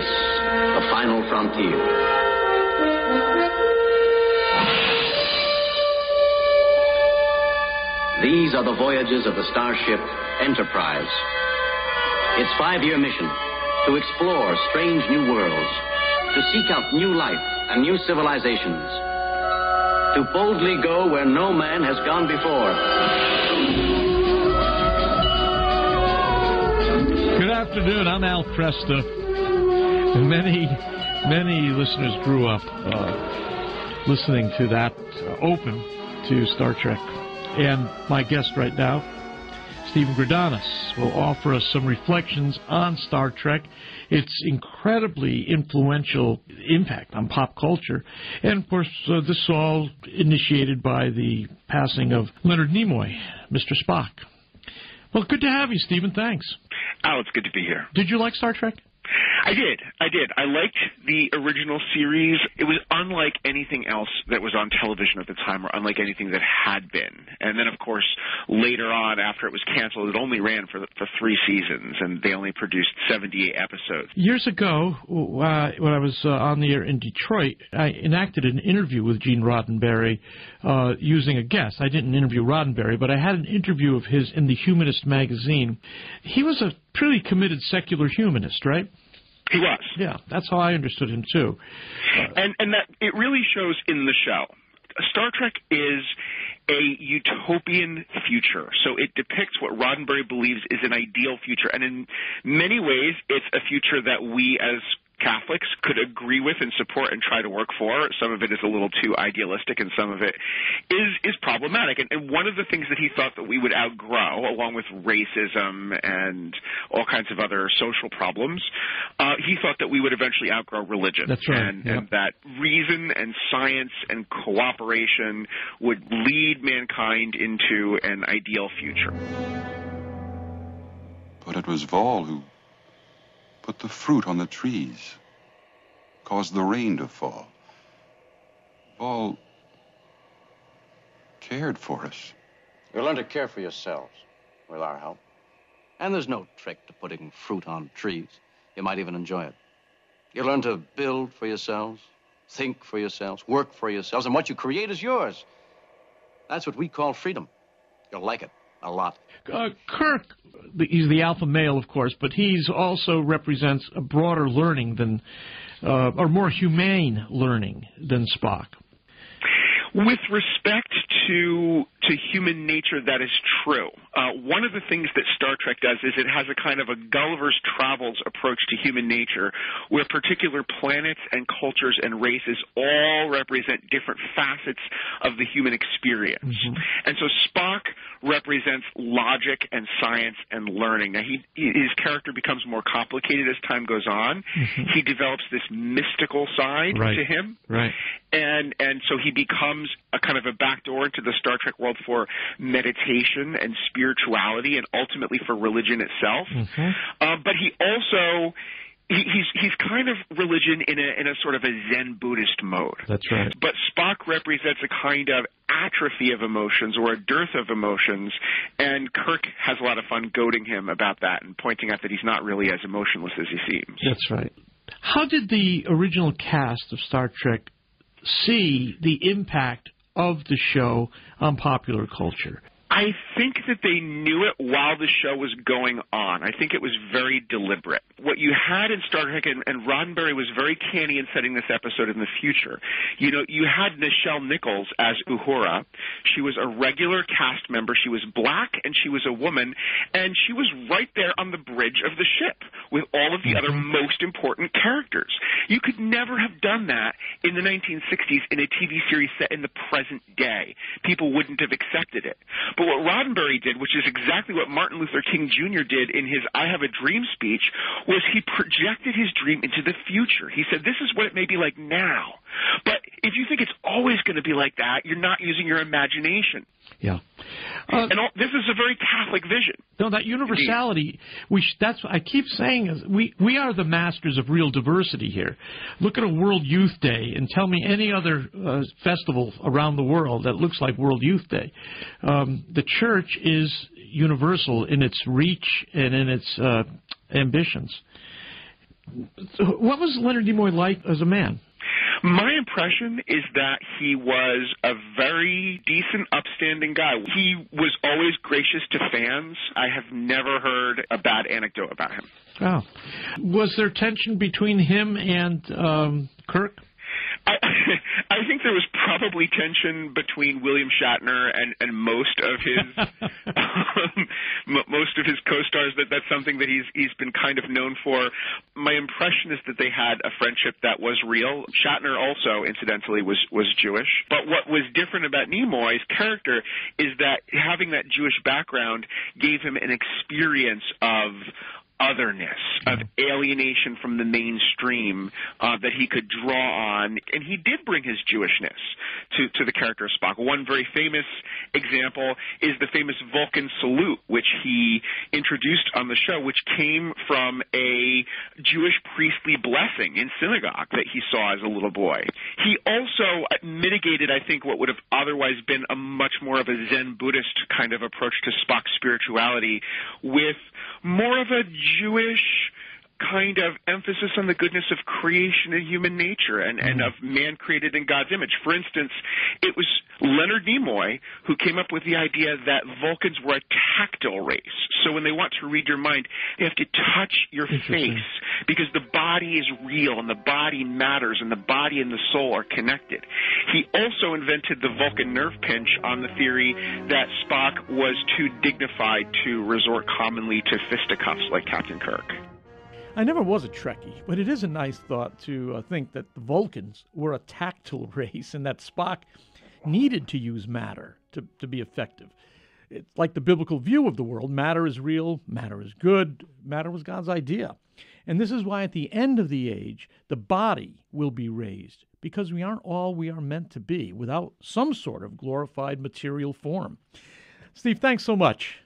space, the final frontier. These are the voyages of the starship Enterprise. Its 5-year mission, to explore strange new worlds, to seek out new life and new civilizations, to boldly go where no man has gone before. Good afternoon, I'm Al Kresta. Many listeners grew up listening to that open to Star Trek. And my guest right now, Stephen Greydanus, will offer us some reflections on Star Trek, its incredibly influential impact on pop culture, and, of course, this is all initiated by the passing of Leonard Nimoy, Mr. Spock. Well, good to have you, Stephen. Thanks. Al, it's good to be here. Did you like Star Trek? I did. I liked the original series. It was unlike anything else that was on television at the time, or unlike anything that had been. And then, of course, later on, after it was canceled, it only ran for 3 seasons, and they only produced 78 episodes. Years ago, when I was on the air in Detroit, I enacted an interview with Gene Roddenberry using a guest. I didn't interview Roddenberry, but I had an interview of his in the Humanist magazine. He was a pretty committed secular humanist, right? He was. Yeah, that's how I understood him, too. And that it really shows in the show. Star Trek is a utopian future. So it depicts what Roddenberry believes is an ideal future. And in many ways, it's a future that we as Catholics could agree with and support and try to work for. Some of it is a little too idealistic, and some of it is problematic. And one of the things that he thought that we would outgrow, along with racism and all kinds of other social problems, he thought that we would eventually outgrow religion. That's right. And that reason and science and cooperation would lead mankind into an ideal future. But it was Vol who put the fruit on the trees, caused the rain to fall. Vol cared for us. You'll learn to care for yourselves with our help. And there's no trick to putting fruit on trees. You might even enjoy it. You'll learn to build for yourselves, think for yourselves, work for yourselves, and what you create is yours. That's what we call freedom. You'll like it a lot. Kirk, he's the alpha male, of course, but he's also represents a broader learning than, or more humane learning than Spock. With respect to human nature, that is true. One of the things that Star Trek does is it has a kind of a Gulliver's Travels approach to human nature, where particular planets and cultures and races all represent different facets of the human experience. Mm-hmm. And so Spock represents logic and science and learning. Now, his character becomes more complicated as time goes on. Mm-hmm. He develops this mystical side to him. Right. And so he becomes a kind of a backdoor into the Star Trek world for meditation and spirituality and ultimately for religion itself. Mm-hmm. But he also he's kind of religion in a sort of a Zen Buddhist mode. That's right. But Spock represents a kind of atrophy of emotions or a dearth of emotions, and Kirk has a lot of fun goading him about that and pointing out that he's not really as emotionless as he seems. That's right. How did the original cast of Star Trek see the impact of the show on popular culture? I think that they knew it while the show was going on. I think it was very deliberate. What you had in Star Trek, and Roddenberry was very canny in setting this episode in the future. You know, you had Nichelle Nichols as Uhura. She was a regular cast member. She was black, and she was a woman, and she was right there on the bridge of the ship with all of the other most important characters. You could never have done that in the 1960s in a TV series set in the present day. People wouldn't have accepted it. But what Roddenberry did, which is exactly what Martin Luther King Jr. did in his I Have a Dream speech, was he projected his dream into the future. He said, this is what it may be like now. But if you think it's always going to be like that, you're not using your imagination. Yeah. This is a very Catholic vision. No, that universality, that's what I keep saying, is we are the masters of real diversity here. Look at a World Youth Day and tell me any other festival around the world that looks like World Youth Day. The church is universal in its reach and in its ambitions. So what was Leonard Nimoy like as a man? My impression is that he was a very decent, upstanding guy. He was always gracious to fans. I have never heard a bad anecdote about him. Oh. Was there tension between him and Kirk? I think there was probably tension between William Shatner and most of his most of his co-stars. That's something that he's been kind of known for. My impression is that they had a friendship that was real. Shatner also, incidentally, was Jewish. But what was different about Nimoy's character is that having that Jewish background gave him an experience of otherness, of alienation from the mainstream that he could draw on. And he did bring his Jewishness to the character of Spock. One very famous example is the famous Vulcan salute, which he introduced on the show, which came from a Jewish priestly blessing in synagogue that he saw as a little boy. He also mitigated, I think, what would have otherwise been a much more of a Zen Buddhist kind of approach to Spock's spirituality with more of a Jewish kind of emphasis on the goodness of creation and human nature and of man created in God's image. For instance, it was Leonard Nimoy who came up with the idea that Vulcans were a tactile race. So when they want to read your mind, they have to touch your face because the body is real and the body matters and the body and the soul are connected. He also invented the Vulcan nerve pinch on the theory that Spock was too dignified to resort commonly to fisticuffs like Captain Kirk. I never was a Trekkie, but it is a nice thought to think that the Vulcans were a tactile race and that Spock needed to use matter to be effective. It's like the biblical view of the world. Matter is real, matter is good, matter was God's idea. And this is why at the end of the age, the body will be raised, because we aren't all we are meant to be without some sort of glorified material form. Steve, thanks so much.